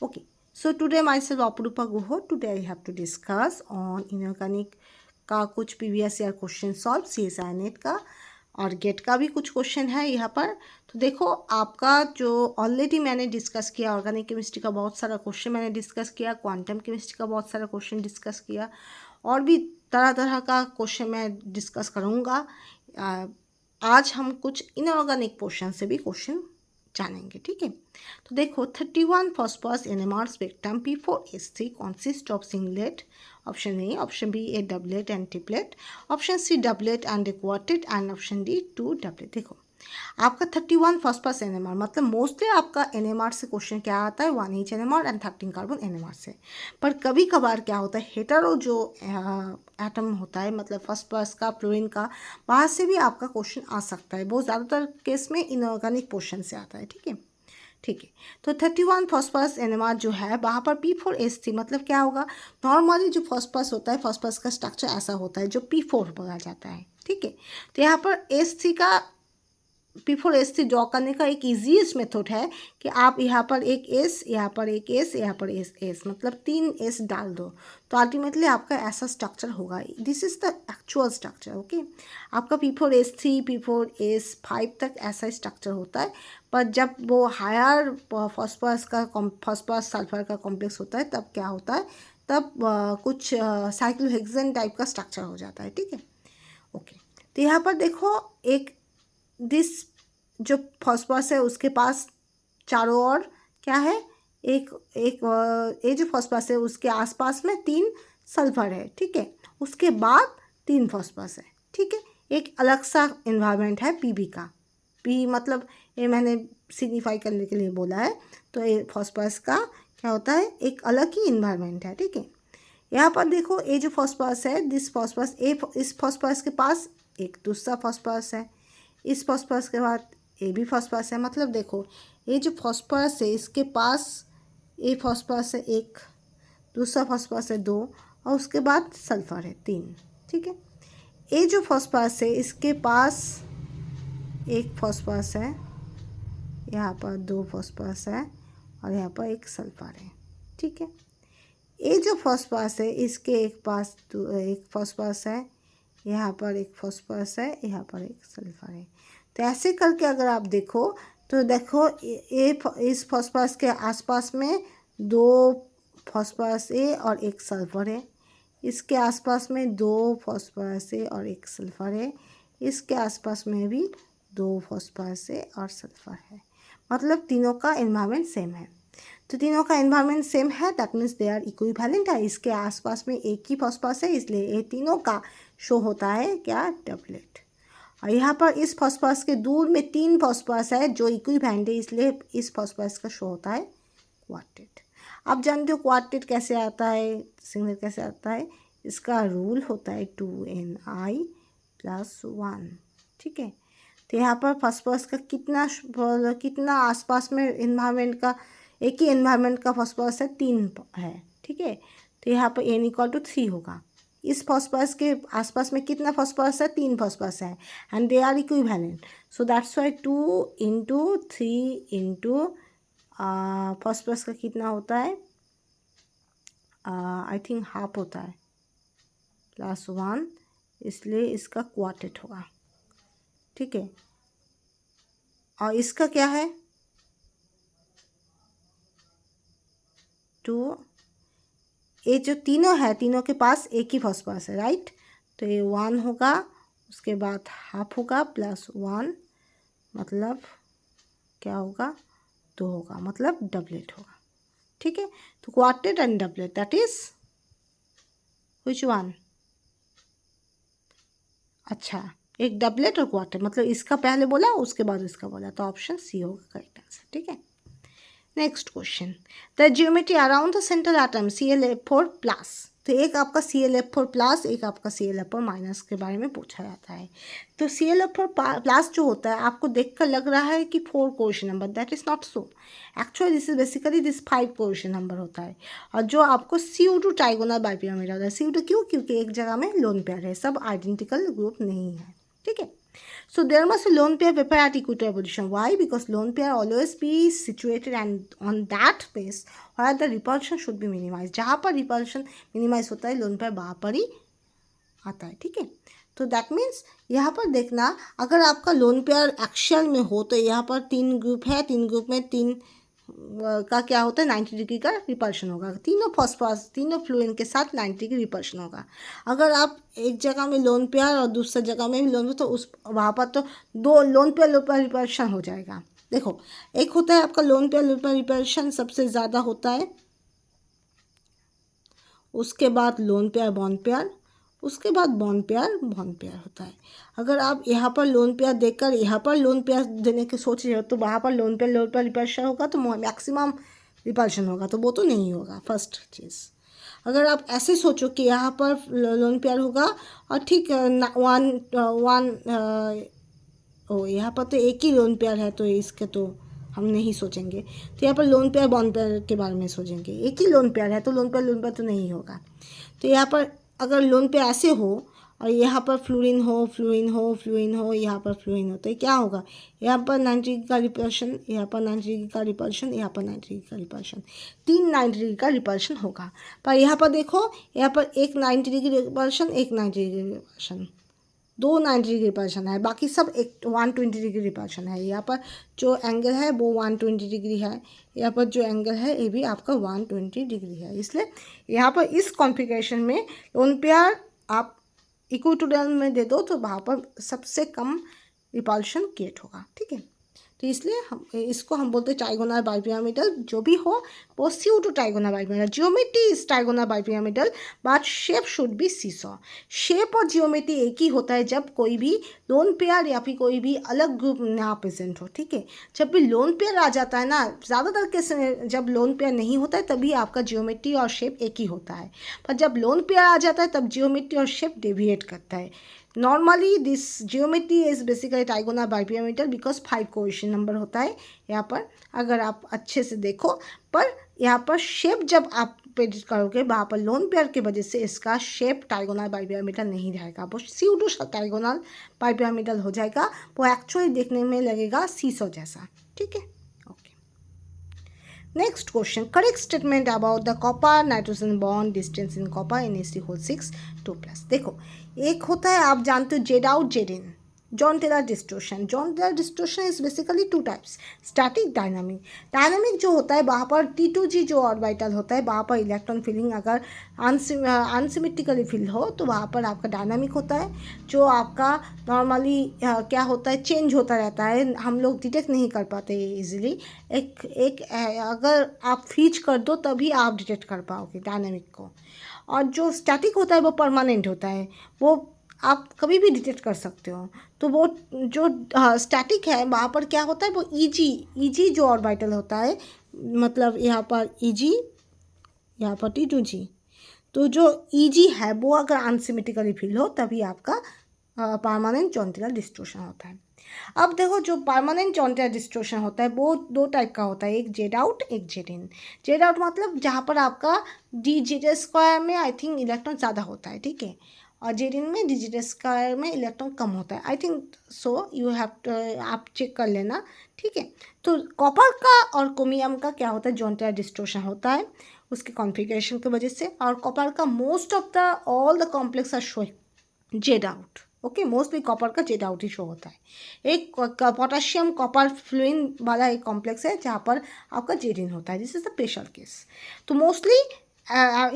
Okay, so today myself Aparupa Guho. Today I have to discuss on inorganic का कुछ previous year question solve CSI net का और gate का भी कुछ क्वेश्चन है यहाँ पर। तो देखो आपका जो ऑलरेडी मैंने डिस्कस किया, ऑर्गेनिक केमिस्ट्री का बहुत सारा क्वेश्चन मैंने डिस्कस किया, क्वांटम केमिस्ट्री का बहुत सारा क्वेश्चन डिस्कस किया और भी तरह तरह का क्वेश्चन मैं डिस्कस करूँगा। आज हम कुछ इनऑर्गेनिक पोर्शन से भी क्वेश्चन जानेंगे, ठीक है। तो देखो 31 phosphorus NMR spectrum P4S3 consist of singlet, option A, option B a doublet and triplet, option C doublet and a quartet and option D 2 doublet. देखो आपका 31 फॉस्फोरस NMR मतलब मोस्टली आपका NMR से क्वेश्चन क्या आता है 1H NMR and 13 carbon NMR से। पर कभी कभार क्या होता है हेटेरो जो एटम होता है मतलब फॉस्फोरस का, फ्लोरीन का, वहाँ से भी आपका क्वेश्चन आ सकता है। बहुत ज़्यादातर केस में इनऑर्गेनिक पोर्शन से आता है, ठीक है। ठीक है, तो 31 फॉस्फोरस NMR जो है वहाँ पर P4S3 मतलब क्या होगा, नॉर्मली जो फॉस्फोरस होता है फॉस्फोरस का स्ट्रक्चर ऐसा होता है जो P4 बोला जाता है, ठीक है। तो यहाँ पर S3 का P4S3 ड्रॉ करने का एक ईजीएस्ट मेथड है कि आप यहाँ पर एक S, यहाँ पर एक S, यहाँ पर S मतलब 3 S डाल दो तो अल्टीमेटली आपका ऐसा स्ट्रक्चर होगा। This is the actual structure, okay. आपका P4S3 P4S5 तक ऐसा स्ट्रक्चर होता है, पर जब वो हायर फॉस्फोरस सल्फर का कॉम्प्लेक्स होता है तब क्या होता है, तब कुछ साइक्लोहेक्सेन टाइप का स्ट्रक्चर हो जाता है, ठीक है, ओके। तो यहाँ पर देखो एक दिस जो फॉस्फोरस है उसके पास चारों ओर क्या है, एक ये जो फॉस्फोरस है उसके आसपास में 3 सल्फर है, ठीक है। उसके बाद 3 फॉस्फोरस है, ठीक है। एक अलग सा इन्वायरमेंट है Pb का, P मतलब ये मैंने सिग्निफाई करने के लिए बोला है। तो ये फॉस्फोरस का क्या होता है, एक अलग ही इन्वायरमेंट है, ठीक है। यहाँ पर देखो ये जो फॉस्फोरस है, दिस फॉस्फोरस, इस फॉस्फोरस के पास एक दूसरा फॉस्फोरस है, इस फॉस्फोरस के बाद ये भी फॉस्फोरस है। मतलब देखो ये जो फॉस्फोरस है इसके पास ये फॉस्फोरस है एक, दूसरा फॉस्फोरस है 2 और उसके बाद सल्फर है 3, ठीक है। ये जो फॉस्फोरस है इसके पास एक फॉस्फोरस है, यहाँ पर 2 फॉस्फोरस है और यहाँ पर एक सल्फर है, ठीक है। ये जो फॉस्फोरस है इसके एक फॉस्फोरस है, यहाँ पर एक फॉस्फोरस है, यहाँ पर एक सल्फर है। तो ऐसे करके अगर आप देखो तो देखो ये इस फॉस्फोरस के आसपास में 2 फॉस्फोरस ए और एक सल्फर है, इसके आसपास में 2 फॉस्फोरस ए और एक सल्फर है, इसके आसपास में भी 2 फॉस्फोरस ए और सल्फर है। मतलब तीनों का एनवायरनमेंट सेम है। तो तीनों का एनवायरनमेंट सेम है, that means they are equivalent है। इसके आसपास में एक ही फॉस्फोरस है इसलिए ये तीनों का शो होता है क्या, डबलेट। और यहाँ पर इस फॉस्फोरस के दूर में 3 फॉस्फोरस है जो इक्विवेलेंट है इसलिए इस फॉस्फोरस का शो होता है क्वार्टेट। आप जानते हो क्वार्टेट कैसे आता है, सिंगलेट कैसे आता है, इसका रूल होता है 2Ni+1, ठीक है। तो यहाँ पर फॉस्फोरस का कितना आसपास में इन्वायरमेंट का, एक ही इन्वायरमेंट का फॉस्फोरस है 3 है, ठीक है। तो यहाँ पर N=3 होगा। इस फॉस्फोरस के आसपास में कितना फॉस्फोरस है, 3 फॉस्फोरस है and they are equivalent, so that's why 2 × 3 × phosphorus का कितना होता है, आई थिंक हाफ होता है, +1, इसलिए इसका क्वार्टेट होगा, ठीक है। और इसका क्या है 2, ये जो तीनों है तीनों के पास एक ही फॉस्फोरस है, राइट। तो ये 1 होगा, उसके बाद हाफ होगा, +1 मतलब क्या होगा, 2 होगा, मतलब डबलेट होगा, ठीक है। तो quartet and doublet that is which one, अच्छा एक डबलेट और क्वार्टेट मतलब इसका पहले बोला उसके बाद इसका बोला, तो ऑप्शन सी होगा करेक्ट आंसर, ठीक है। Next question, the geometry around the central atom ClF4+। तो एक आपका ClF4+, एक आपका ClF4- के बारे में पूछा जाता है। तो ClF4+ जो होता है आपको देखकर लग रहा है कि 4 question number, that is not so. Actually this is basically this 5 question number होता है। और जो आपको CO2 ट्राइगोनल बाइपिरामिड होता है, CO2 क्यों, क्योंकि एक जगह में लोन पेयर है, सब आइडेंटिकल ग्रुप नहीं है, ठीक है। So there must be lone pair paper at equatorial position. Why? Because lone pair always be situated and on that place where the repulsion should be minimized. जहाँ पर repulsion minimize होता है lone pair वहाँ पर ही आता है, ठीक है. तो दैट मीन्स यहाँ पर देखना, अगर आपका लोन पेयर एक्शन में हो तो यहाँ पर 3 ग्रुप है, 3 ग्रुप में 3 का क्या होता है 90 डिग्री का रिपल्शन होगा. तीनों फॉस्फोरस तीनों फ्लोरीन के साथ 90 डिग्री रिपल्शन होगा. अगर आप एक जगह में लोन पेयर और दूसरी जगह में भी लोन पेयर, तो उस वहाँ पर तो दो लोन पेयर रिपल्शन हो जाएगा. देखो, एक होता है आपका लोन पेयर रिपल्शन सबसे ज़्यादा होता है, उसके बाद लोन पेयर बॉन्ड पेयर, उसके बाद बॉन्ड पेयर होता है. अगर आप यहाँ पर लोन पेयर देखकर यहाँ पर लोन पेयर देने की सोच रहे हो तो वहाँ पर लोन पेयर रिपल्शन होगा तो मैक्सिमम रिपल्शन होगा, तो वो तो नहीं होगा फर्स्ट चीज़. अगर आप ऐसे सोचो कि यहाँ पर लोन पेयर होगा और ठीक यहाँ पर तो एक ही लोन पेयर है तो इसके तो हम नहीं सोचेंगे. तो यहाँ पर लोन पेयर बॉन्ड पेयर के बारे में सोचेंगे. एक ही लोन पेयर है तो लोन पेयर तो नहीं होगा. तो यहाँ पर अगर लोन पेयर ऐसे हो और यहाँ पर फ्लोरीन हो, यहाँ पर फ्लोरीन हो, तो क्या होगा, यहाँ पर 90 डिग्री का रिपल्शन, यहाँ पर 90 डिग्री का रिपल्शन, यहाँ पर 90 डिग्री का रिपल्शन, 3 90 डिग्री का रिपल्शन होगा. पर यहाँ पर देखो, यहाँ पर एक 90 डिग्री रिपल्शन, एक 90 डिग्री रिपल्शन, 2 90 डिग्री रिपल्शन है, बाकी सब एक 120 डिग्री रिपल्शन है. यहाँ पर जो एंगल है वो 120 डिग्री है, यहाँ पर जो एंगल है ये भी आपका 120 डिग्री है. इसलिए यहाँ पर इस कॉन्फ़िगरेशन में लोन पेयर आप इक्वेटोरियल में दे दो तो वहाँ पर सबसे कम रिपल्शन क्रिएट होगा, ठीक है. तो इसलिए हम बोलते हैं ट्राइगोनल बाइपिरामिडल. जो भी हो वो CO2 trigonal bipyramidal. Geometry is trigonal bipyramidal but shape should be seesaw. Shape और जियोमेट्री एक ही होता है जब कोई भी लोन पेयर या फिर कोई भी अलग ग्रुप ना प्रेजेंट हो, ठीक है. जब भी लोन पेयर आ जाता है ना, ज़्यादातर केस में जब लोन पेयर नहीं होता है तभी आपका जियोमेट्री और शेप एक ही होता है. पर जब लोन पेयर आ जाता है तब जियोमेट्री और शेप डेविएट करता है. Normally this geometry is basically trigonal bipiramidal because 5 coefficient number होता है यहाँ पर, अगर आप अच्छे से देखो. पर यहाँ पर शेप जब आप प्रेडिक्ट करोगे वहाँ पर लोन पेयर की वजह से इसका शेप ट्राइगोनल बाइपिरामिडल नहीं रहेगा, वो CO2 ट्राइगोनल बाइपिरामिडल हो जाएगा. वो एक्चुअली देखने में लगेगा सीसो जैसा, ठीक है. Next question, correct statement about the copper nitrogen bond distance in copper NaC6 2+. देखो, एक होता है आप जानते हो Z out Z in, Jahn Teller distortion. Jahn Teller distortion is basically 2 types, static dynamic. Dynamic जो होता है वहाँ पर T2G जो ऑर्बिटल होता है वहाँ पर इलेक्ट्रॉन फिलिंग अगर अनसिमेट्रिकली फिल हो तो वहाँ पर आपका डायनामिक होता है. जो आपका नॉर्मली क्या होता है, चेंज होता रहता है, हम लोग डिटेक्ट नहीं कर पाते इजीली. एक अगर आप खींच कर दो तभी आप डिटेक्ट कर पाओगे डायनामिक को. और जो स्टैटिक होता है वो परमानेंट होता है, वो आप कभी भी डिटेक्ट कर सकते हो. तो वो जो स्टैटिक है वहाँ पर क्या होता है, वो ईजी जो ऑर्बिटल होता है, मतलब यहाँ पर ईजी, यहाँ पर T2G, तो जो ईजी है वो अगर अनसिमेट्रिकली फिल हो तभी आपका परमानेंट जॉन टेलर डिस्टोर्शन होता है. अब देखो, जो परमानेंट जॉन टेलर डिस्टोर्शन होता है वो 2 टाइप का होता है, एक जेड आउट एक जेड इन. जेड आउट मतलब जहाँ पर आपका DZ² में आई थिंक इलेक्ट्रॉन ज़्यादा होता है, ठीक है, और जेड इन में DZ² में इलेक्ट्रॉन कम होता है. I think so, you have to, आप चेक कर लेना, ठीक है. तो कॉपर का और क्रोमियम का क्या होता है, जॉन टेलर डिस्टोर्शन होता है उसके कॉन्फ़िगरेशन की वजह से. और कॉपर का most of the all the complex are showing Z out. Okay, mostly copper का जेड आउट ही शो होता है. एक पोटाशियम कॉपर फ्लोरीन वाला एक कॉम्प्लेक्स है जहाँ पर आपका जेड इन होता है. This is the special case. तो mostly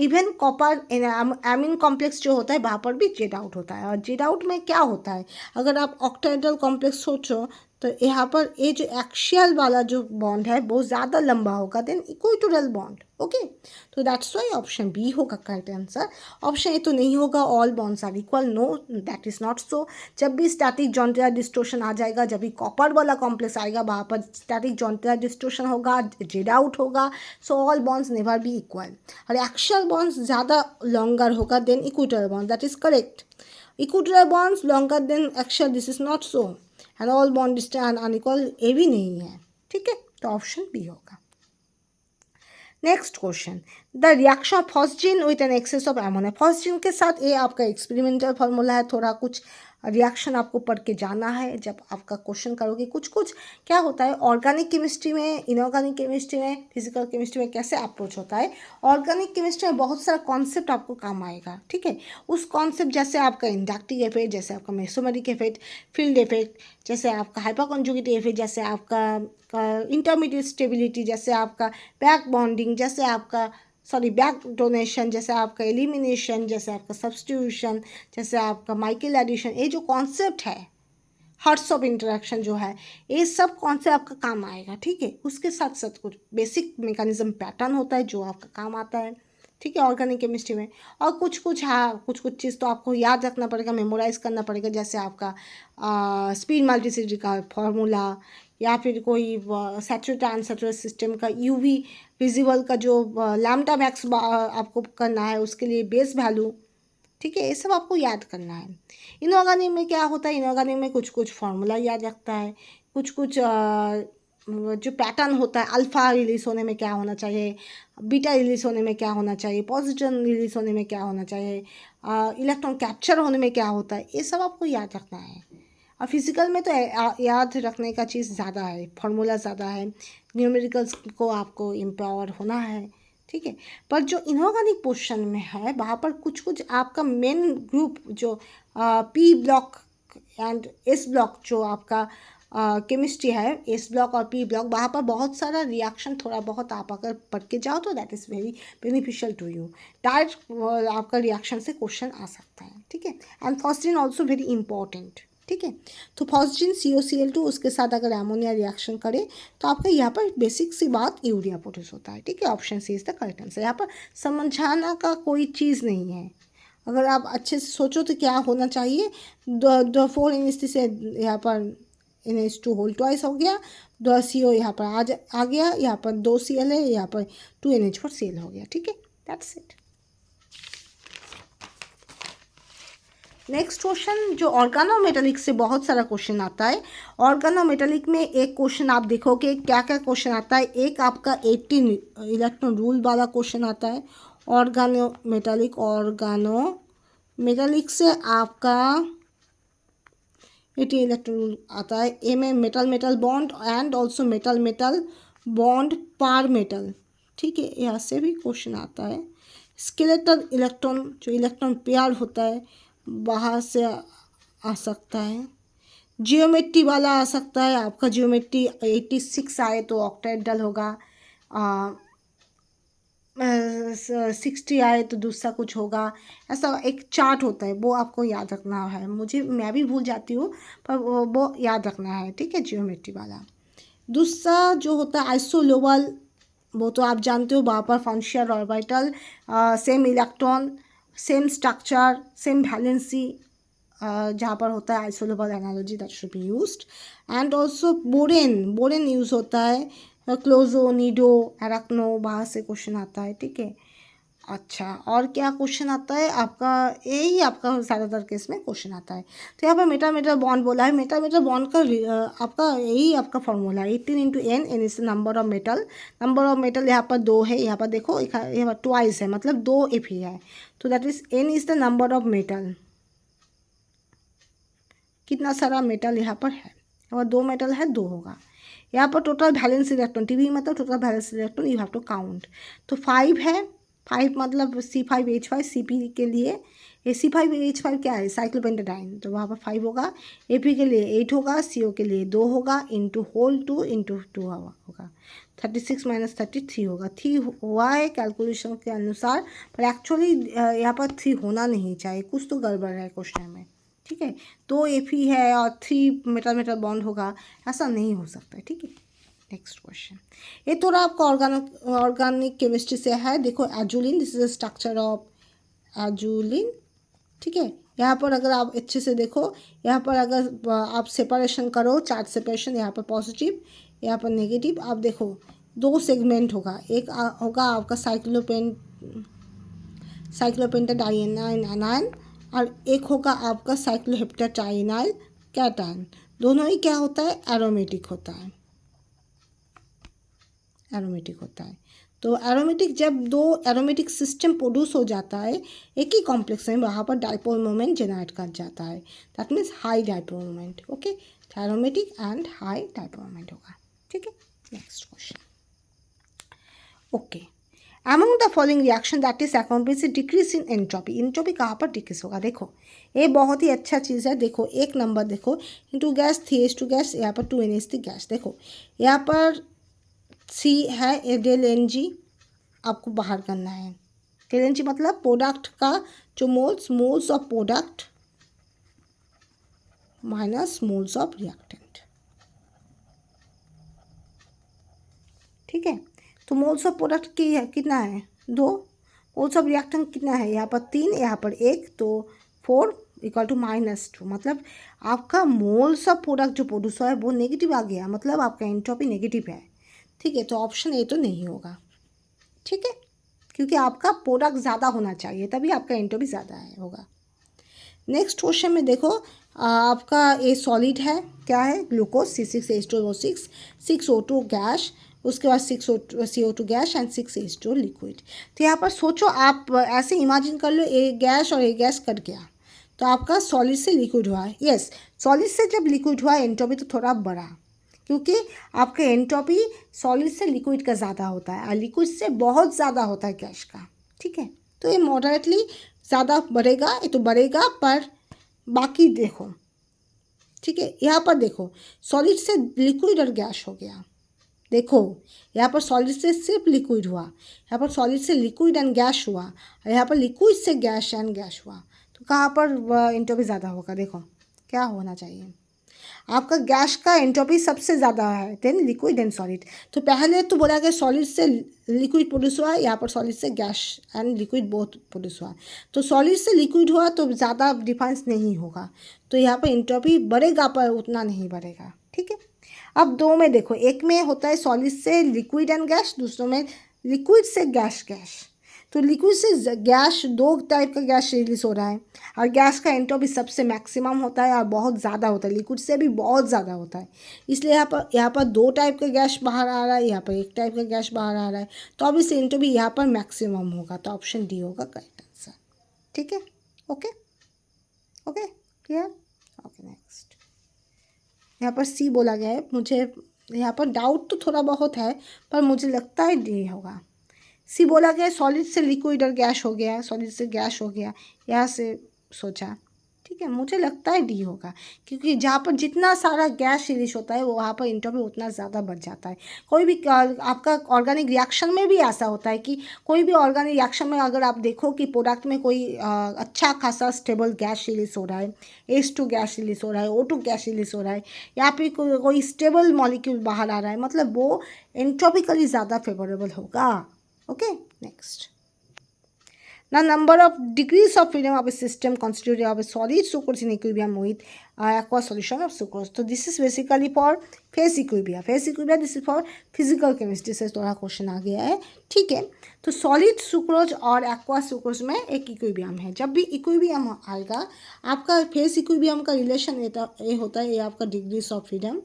even copper amine complex जो होता है वहाँ पर भी जेड आउट होता है. और जेड आउट में क्या होता है, अगर आप ऑक्टाहेड्रल कॉम्प्लेक्स सोचो तो यहाँ पर ये जो एक्शियल वाला जो बॉन्ड है वो ज़्यादा लंबा होगा देन इक्वेटोरियल बॉन्ड. ओके, तो दैट्स वाई ऑप्शन बी होगा करेक्ट आंसर. ऑप्शन ए तो नहीं होगा, all bonds are equal. No, that is not so. जब भी स्टैटिक जॉन टेलर डिस्टोर्शन आ जाएगा, जब भी कॉपर वाला कॉम्प्लेक्स आएगा वहाँ पर स्टैटिक जॉन टेलर डिस्टोर्शन होगा, जेड आउट होगा. So all bonds never be equal. और एक्शियल बॉन्ड्स ज़्यादा लॉन्गर होगा than equatorial bond, that is correct. Equatorial bonds longer than axial, this is not so. And all bond distance unequal, ये भी नहीं है, ठीक है. तो ऑप्शन बी होगा. Next question, the reaction of phosgene with an excess of ammonia. Phosgene के साथ ये आपका एक्सपेरिमेंटल फार्मूला है, थोड़ा कुछ रिएक्शन आपको पढ़ के जाना है जब आपका क्वेश्चन करोगे। कुछ कुछ क्या होता है ऑर्गेनिक केमिस्ट्री में, इनऑर्गेनिक केमिस्ट्री में, फिजिकल केमिस्ट्री में कैसे अप्रोच होता है। ऑर्गेनिक केमिस्ट्री में बहुत सारा कॉन्सेप्ट आपको काम आएगा, ठीक है। उस कॉन्सेप्ट जैसे आपका इंडक्टिव इफेक्ट, जैसे आपका मेसोमेरिक इफेक्ट, फील्ड इफेक्ट, जैसे आपका हाइपरकॉन्जुगेटिव इफेक्ट, जैसे आपका इंटरमीडिएट स्टेबिलिटी, जैसे आपका बैक बॉन्डिंग, जैसे आपका बैक डोनेशन, जैसे आपका एलिमिनेशन, जैसे आपका सब्स्टिट्यूशन, जैसे आपका माइकल एडिशन, ये जो कॉन्सेप्ट है हर्ट्स ऑफ इंटरेक्शन जो है, ये सब कॉन्सेप्ट आपका काम आएगा, ठीक है। उसके साथ साथ कुछ बेसिक मैकेनिज्म पैटर्न होता है जो आपका काम आता है, ठीक है, ऑर्गेनिक केमिस्ट्री में। और कुछ कुछ कुछ चीज़ तो आपको याद रखना पड़ेगा, मेमोराइज करना पड़ेगा, जैसे आपका स्पिन मल्टीप्लिसिटी का फॉर्मूला, या फिर कोई सैचुरेटेड अनसैचुरेटेड सिस्टम का यूवी विजिबल का जो लैम्डा मैक्स आपको करना है, उसके लिए बेस वैल्यू, ठीक है, ये सब आपको याद करना है। इनऑर्गेनिक में क्या होता है, इनऑर्गेनिक में कुछ कुछ फार्मूला याद रखता है, कुछ कुछ जो पैटर्न होता है, अल्फ़ा रिलीज होने में क्या होना चाहिए, बीटा रिलीज होने में क्या होना चाहिए, पॉजिट्रॉन रिलीज होने में क्या होना चाहिए, इलेक्ट्रॉन कैप्चर होने में क्या होता है, ये सब आपको याद रखना है। और फिजिकल में तो याद रखने का चीज़ ज़्यादा है, फार्मूला ज़्यादा है, न्यूमेरिकल्स को आपको एम्पावर होना है, ठीक है। पर जो इनऑर्गेनिक पोर्शन में है वहाँ पर कुछ कुछ आपका मेन ग्रुप जो P block and S block जो आपका केमिस्ट्री है, एस ब्लॉक और पी ब्लॉक, वहाँ पर बहुत सारा रिएक्शन थोड़ा बहुत आप अगर पढ़ के जाओ तो that is very beneficial to you. Direct आपका रिएक्शन से क्वेश्चन आ सकता है, ठीक है। And phosphate also very important, ठीक है। तो फॉस्फेट COCl2 उसके साथ अगर अमोनिया रिएक्शन करे तो आपका यहाँ पर बेसिक सी बात यूरिया प्रोड्यूस होता है, ठीक है। Option C is the correct answer. यहाँ पर समझाना का कोई चीज़ नहीं है, अगर आप अच्छे से सोचो तो क्या होना चाहिए, 4 से यहाँ पर NH2 होल ट्वाइस हो गया, 2CO यहाँ पर आ गया, यहाँ पर 2Cl है, यहाँ पर 2NH4Cl हो गया, ठीक है, दैट्स इट। नेक्स्ट क्वेश्चन जो ऑर्गेनोमेटेलिक से बहुत सारा क्वेश्चन आता है। ऑर्गेनोमेटेलिक में एक क्वेश्चन आप देखोगे क्या क्या क्वेश्चन आता है, एक आपका 18 इलेक्ट्रॉन रूल वाला क्वेश्चन आता है ऑर्गेनोमेटेलिक से आपका 18 इलेक्ट्रॉन रूल आता है। ए में metal metal bond and also metal metal bond पार मेटल, ठीक है, यहाँ से भी क्वेश्चन आता है। स्केलेटल इलेक्ट्रॉन जो इलेक्ट्रॉन पेयर होता है बाहर से आ सकता है। जियोमेट्री वाला आ सकता है, आपका जियोमेट्री 86 आए तो ऑक्टाहेड्रल होगा, 60 आए तो दूसरा कुछ होगा, ऐसा एक चार्ट होता है, वो आपको याद रखना है। मैं भी भूल जाती हूँ पर वो याद रखना है, ठीक है, जियोमेट्री वाला। दूसरा जो होता है आइसोलोबल, वो तो आप जानते हो, वहाँ पर functional orbital, same electron, same structure, same valency, जहाँ पर होता है isolobal analogy that should be used. And also borane use होता है, क्लोजो, नीडो, एराक्नो, वहाँ से क्वेश्चन आता है, ठीक है। अच्छा, और क्या क्वेश्चन आता है आपका, यही आपका ज़्यादातर केस में क्वेश्चन आता है। तो यहाँ पर मेटा मेटा बॉन्ड बोला है, मेटा मेटा बॉन्ड का आपका यही आपका फॉर्मूला है 18 × n, n is number of metal यहाँ पर 2 है, यहाँ पर देखो यहाँ पर ट्वाइस है, मतलब 2 Fe है, तो that is n is the number of metal. कितना सारा मेटल यहाँ पर है, और 2 मेटल है, 2 होगा। यहाँ पर टोटल वैलेंस इलेक्ट्रॉन, टीवी मतलब total valence electron you have to count, तो 5 है, 5 मतलब C5H5 Cp के लिए, ये C5H5 क्या है, साइक्लोपेंटाडाइन, तो वहाँ पर 5 होगा, Ap के लिए 8 होगा, CO के लिए 2 होगा, इंटू होल 2 इंटू 2 होगा, 36 - 33 होगा। 3 हुआ है कैलकुलेशन के अनुसार, पर एक्चुअली यहाँ पर 3 होना नहीं चाहिए, कुछ तो गड़बड़ है क्वेश्चन में, ठीक है। 2 Fe है और 3 मेटल मेटल बॉन्ड होगा, ऐसा नहीं हो सकता है, ठीक है। नेक्स्ट क्वेश्चन, ये थोड़ा आपका ऑर्गेनिक केमिस्ट्री से है। देखो azulene, this is the structure of azulene, ठीक है। यहाँ पर अगर आप अच्छे से देखो, यहाँ पर अगर आप सेपरेशन करो, चार्ज सेपरेशन, यहाँ पर पॉजिटिव, यहाँ पर नेगेटिव, आप देखो 2 सेगमेंट होगा, एक होगा आपका साइक्लोपेंटाडाइनाइन एनायन, और एक होगा आपका साइक्लोहेप्टाडाइनाइल कैटायन। दोनों ही क्या होता है, एरोमेटिक होता है, तो एरोमेटिक जब दो एरोमेटिक सिस्टम प्रोड्यूस हो जाता है एक ही कॉम्प्लेक्स में, वहाँ पर डाइपोल मोमेंट जनरेट कर जाता है, that means high dipole moment. Okay, aromatic and high dipole moment होगा। ठीक है, next question. Okay, among the following reaction that is accomplished decrease in entropy, entropy कहाँ पर डिक्रीज होगा? देखो ये बहुत ही अच्छा चीज़ है। देखो एक नंबर देखो, इंटू गैस थी टू गैस, यहाँ पर 2NH3 गैस। देखो यहाँ पर सी है ए डेल एन जी, आपको बाहर करना है। डेल एन जी मतलब प्रोडक्ट का जो moles of product minus moles of reactant. ठीक है, तो मोल्स ऑफ प्रोडक्ट की है कितना है? 2। मोल्स ऑफ रिएक्टेंट कितना है? यहाँ पर 3, यहाँ पर 1, तो 4 इक्वल टू -2। मतलब आपका मोल्स ऑफ प्रोडक्ट जो प्रोड्यूस हुआ है वो नेगेटिव आ गया, मतलब आपका एंट्रोपी नेगेटिव है। ठीक है, तो ऑप्शन ए तो नहीं होगा। ठीक है, क्योंकि आपका प्रोडक्ट ज़्यादा होना चाहिए तभी आपका एंट्रोपी ज़्यादा होगा। नेक्स्ट क्वेश्चन में देखो, आपका ये सॉलिड है, क्या है? ग्लूकोज C6H12O6, 6O2 गैस, उसके बाद CO2 gas and 6H2 liquid. तो यहाँ पर सोचो, आप ऐसे इमेजिन कर लो, एक गैस और एक गैस कट गया तो आपका सॉलिड से लिक्विड हुआ है। यस, सॉलिड से जब लिक्विड हुआ एंट्रोपी तो थोड़ा बढ़ा, क्योंकि आपका एंट्रोपी सॉलिड से लिक्विड का ज़्यादा होता है और लिक्विड से बहुत ज़्यादा होता है गैस का। ठीक है, तो ये मॉडरेटली ज़्यादा बढ़ेगा, ये तो बढ़ेगा, पर बाकी देखो। ठीक है, यहाँ पर देखो सॉलिड से लिक्विड और गैस हो गया। देखो यहाँ पर सॉलिड से सिर्फ लिक्विड हुआ, यहाँ पर सॉलिड से लिक्विड एंड गैस हुआ, और यहाँ पर लिक्विड से गैस एंड गैस हुआ। तो कहाँ पर एंट्रोपी ज़्यादा होगा? देखो क्या होना चाहिए, आपका गैस का एंट्रोपी सबसे ज़्यादा है, देन लिक्विड एंड सॉलिड। तो पहले तो बोला गया सॉलिड से लिक्विड प्रोड्यूस हुआ, यहाँ पर सॉलिड से gas and liquid both produce हुआ। तो सॉलिड से लिक्विड हुआ तो ज़्यादा डिफरेंस नहीं होगा, तो यहाँ पर एंट्रोपी बढ़ेगा पर उतना नहीं बढ़ेगा। ठीक है, अब दो में देखो, एक में होता है सॉलिड से लिक्विड एंड गैस, दूसरों में लिक्विड से गैस। तो लिक्विड से गैस, दो टाइप का गैस रिलीज हो रहा है, और गैस का एंट्रोपी सबसे मैक्सिमम होता है और बहुत ज़्यादा होता है, लिक्विड से भी बहुत ज़्यादा होता है। इसलिए यहाँ पर दो टाइप का गैस बाहर आ रहा है, यहाँ पर एक टाइप का गैस बाहर आ रहा है, तो अब इस एंट्रोपी यहाँ पर मैक्सिमम होगा, तो ऑप्शन डी होगा करेक्ट आंसर। ठीक है, okay okay clear. Okay, next यहाँ पर सी बोला गया है, मुझे यहाँ पर डाउट तो थोड़ा बहुत है, पर मुझे लगता है डी होगा। सी बोला गया सॉलिड से लिक्विड और गैस हो गया, सॉलिड से गैस हो गया, यहाँ से सोचा। ठीक है, मुझे लगता है डी होगा, क्योंकि जहाँ पर जितना सारा गैस रिलीज होता है वहाँ पर एंट्रोपी उतना ज़्यादा बढ़ जाता है। कोई भी आपका ऑर्गेनिक रिएक्शन में भी ऐसा होता है कि कोई भी ऑर्गेनिक रिएक्शन में अगर आप देखो कि प्रोडक्ट में कोई अच्छा खासा स्टेबल गैस रिलीज हो रहा है, H2 गैस रिलीज हो रहा है, O2 गैस रिलीज हो रहा है, या फिर कोई स्टेबल मॉलिक्यूल बाहर आ रहा है, मतलब वो एंट्रोपिकली ज़्यादा फेवरेबल होगा। Okay, next. The number of degrees of freedom of a system constituted of a solid sucrose in equilibrium with aqueous solution of sucrose. So this is basically for phase equilibrium. Phase equilibrium, this is for physical chemistry से थोड़ा question आ गया है। ठीक है, तो solid sucrose और aqua sucrose में एक इक्विलिब्रियम है। जब भी इक्विलिब्रियम आएगा, आपका फेस इक्विलिब्रियम का रिलेशन ये होता है, ये आपका डिग्रीज ऑफ फ्रीडम।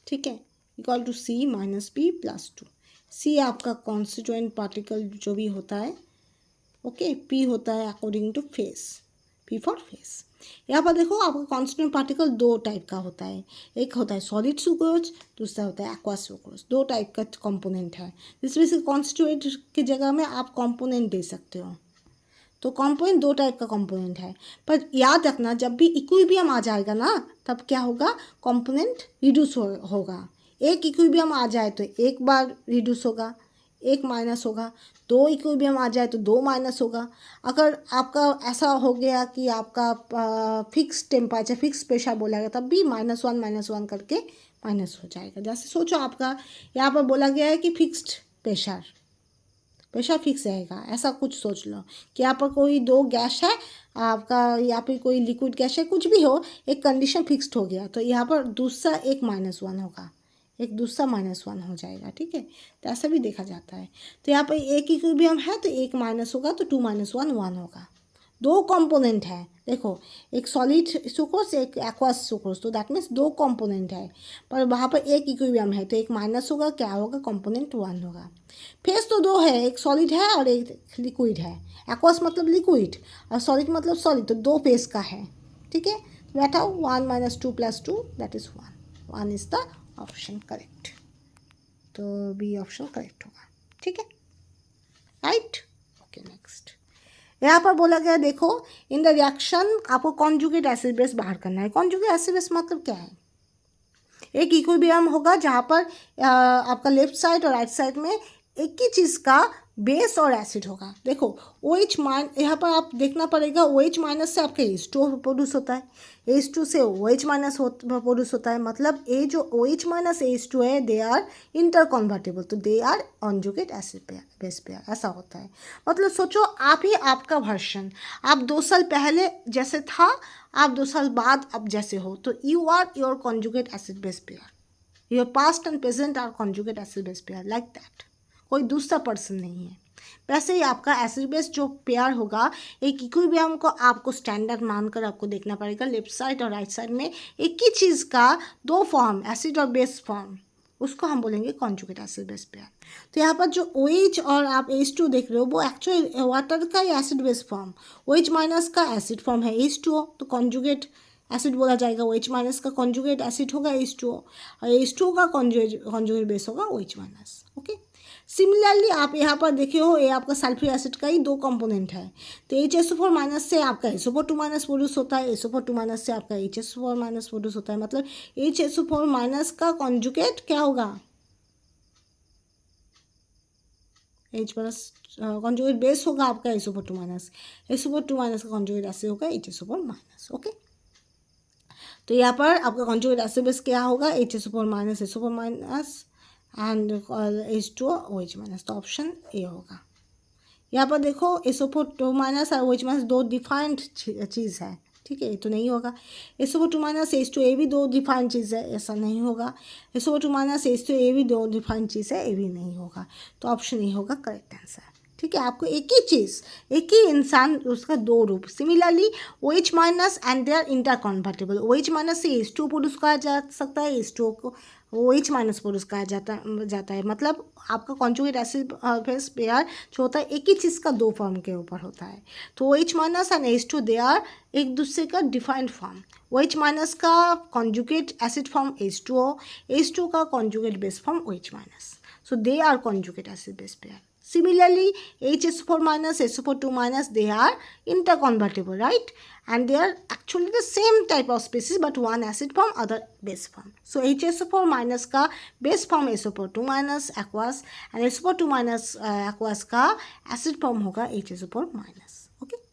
ठीक है, equal to C minus B plus 2। C आपका कॉन्स्टिट्यूएंट पार्टिकल जो भी होता है, ओके। P होता है according to phase, P for phase. यहाँ पर देखो आपका कॉन्स्टिट्यूएंट पार्टिकल दो टाइप का होता है, एक होता है सॉलिड सुक्रोज, दूसरा होता है एक्वा सुक्रोज। दो टाइप का कंपोनेंट है, जिसमें से कॉन्स्टिट्यूएंट की जगह में आप कंपोनेंट दे सकते हो। तो कंपोनेंट दो टाइप का कंपोनेंट है, पर याद रखना जब भी इक्विलिब्रियम आ जाएगा ना, तब क्या होगा, कंपोनेंट रिड्यूस होगा। एक इक्विलिब्रियम आ जाए तो एक बार रिड्यूस होगा, एक माइनस होगा। दो इक्विलिब्रियम आ जाए तो दो माइनस होगा। अगर आपका ऐसा हो गया कि आपका फिक्स टेम्परेचर, फिक्स प्रेशर बोला गया, तब भी -1 करके माइनस हो जाएगा। जैसे सोचो आपका यहाँ पर बोला गया है कि फिक्स्ड प्रेशर फिक्स रहेगा, ऐसा कुछ सोच लो कि यहाँ पर कोई दो गैस है आपका, या फिर कोई लिक्विड गैस है, कुछ भी हो, एक कंडीशन फिक्स्ड हो गया, तो यहाँ पर दूसरा एक -1 होगा, एक दूसरा -1 हो जाएगा। ठीक है, तो ऐसा भी देखा जाता है। तो यहाँ पर एक इक्विलिब्रियम है तो एक माइनस होगा, तो 2 - 1 1 होगा। दो कंपोनेंट है, देखो एक सॉलिड सुक्रोज एक एक्वास सुक्रोज, तो दैट मीन्स दो कंपोनेंट है, पर वहाँ पर एक इक्विलिब्रियम है, तो एक माइनस होगा, क्या होगा, कंपोनेंट 1 होगा। फेस तो दो है, एक सॉलिड है और एक लिक्विड है, एक्वास मतलब लिक्विड और सॉलिड मतलब सॉलिड, तो दो फेस का है, ठीक है। बैठाओ 1 - 2 + 2 that is 1, 1 is the option correct, तो बी ऑप्शन करेक्ट होगा, ठीक है, राइट। ओके नेक्स्ट, यहाँ पर बोला गया देखो इन द रिएक्शन आपको कॉन्जुगेट एसिड बेस बाहर करना है। कॉन्जुगेट एसिड बेस मतलब क्या है, एक इक्विलिब्रियम होगा जहाँ पर आपका लेफ्ट साइड और राइट साइड में एक ही चीज़ का बेस और एसिड होगा। देखो OH माइन, यहाँ पर आप देखना पड़ेगा OH माइनस से आपका H2 प्रोड्यूस होता है, H2 से OH माइनस प्रोड्यूस होता है, मतलब ये जो OH माइनस H2 है दे आर इंटर कन्वर्टेबल, तो they are conjugate acid pair base pair, ऐसा होता है। मतलब सोचो आप ही आपका वर्षन, आप 2 साल पहले जैसे था, आप 2 साल बाद अब जैसे हो, तो you are your conjugate acid base pair, your past and present are conjugate acid base pair, like that, कोई दूसरा पर्सन नहीं है। वैसे ही आपका एसिड बेस जो पेयर होगा, एक इक्विलिब्रियम को आपको स्टैंडर्ड मानकर आपको देखना पड़ेगा, लेफ्ट साइड और राइट साइड में एक ही चीज़ का दो फॉर्म, एसिड और बेस फॉर्म, उसको हम बोलेंगे कॉन्जुगेट एसिड बेस पेयर। तो यहाँ पर जो OH और आप H2 देख रहे हो वो एक्चुअली वाटर का acid base form, OH minus का एसिड फॉर्म है H2O, तो कॉन्जुगेट एसिड बोला जाएगा। OH माइनस का कॉन्जुगेट एसिड होगा H2O और H2O का कॉन्जुगेट बेस होगा OH माइनस, ओके। सिमिलरली आप यहाँ पर देखे हो, ये आपका सल्फ्यूरिक एसिड का ही दो कंपोनेंट है, तो HSO4 माइनस से आपका SO4 माइनस प्रोड्यूस होता है, SO4 माइनस से आपका HSO4 माइनस प्रोड्यूस होता है, मतलब HSO4 माइनस का कॉन्जुगेट क्या होगा, H प्लस कॉन्जुगेट बेस होगा आपका SO4 माइनस, SO4 माइनस का कॉन्जुगेट ऐसे होगा HSO4 माइनस, ओके। तो यहाँ पर आपका कॉन्जुगेट एसिड बेस क्या होगा, HSO4 minus SO4 minus and H2O OH minus, तो ऑप्शन ए होगा। यहाँ पर देखो SO4 माइनस और OH माइनस दो डिफाइंड चीज़ है, ठीक है, ये तो नहीं होगा। SO4 माइनस H2 ये भी दो डिफाइंड चीज़ है, ऐसा नहीं होगा। SO4 माइनस H2 ये भी दो डिफाइंड चीज़ है, ये भी नहीं होगा, तो ऑप्शन ए होगा करेक्ट आंसर, ठीक है। आपको एक ही चीज़, एक ही इंसान, उसका दो रूप। Similarly OH minus and they are interconvertible, OH minus से H2 प्रोड्यूस कहा जा सकता है, H2 को OH माइनस प्रोड्यूस कहा जाता है, मतलब आपका कॉन्जुगेट एसिड बेस पेयर जो होता है एक ही चीज़ का दो फॉर्म के ऊपर होता है, तो OH minus and H2 they are एक दूसरे का डिफाइंड फॉर्म। OH माइनस का conjugate acid form H2O, H2 का conjugate base form OH minus, so they are conjugate acid base pair. Similarly, HSO4 minus SO4 minus, they are interconvertible, right? And they are actually the same type of species, but one acid form, other base form. So HSO4 minus का base form SO4 minus aqueous, and SO4 minus aqueous का acid form होगा HSO4 minus. Okay,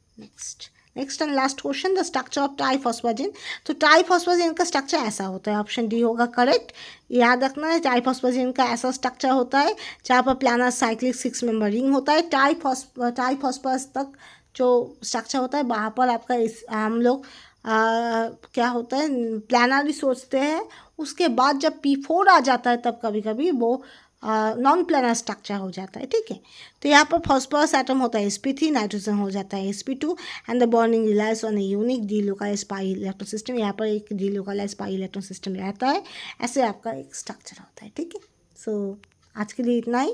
next and last question, the structure of triphosphazene. तो triphosphazene का structure ऐसा होता है, option D होगा correct. याद रखना है ट्राइफॉस्फेजिन का ऐसा स्ट्रक्चर होता है जहाँ पर प्लानर साइक्लिक 6 मेंबर रिंग होता है। ट्राइफॉस्फेस तक जो स्ट्रक्चर होता है वहाँ पर आपका हम लोग क्या होता है प्लानर भी सोचते हैं, उसके बाद जब P4 आ जाता है तब कभी कभी वो नॉन प्लानर स्ट्रक्चर हो जाता है, ठीक है। तो यहाँ पर फॉस्फोरस एटम होता है sp3, नाइट्रोजन हो जाता है sp2 and the bonding relies on a unique delocalized pi electron system. यहाँ पर एक डीलोकलाइज्ड पाई इलेक्ट्रॉन सिस्टम रहता है, ऐसे आपका एक स्ट्रक्चर होता है, ठीक है। सो आज के लिए इतना ही।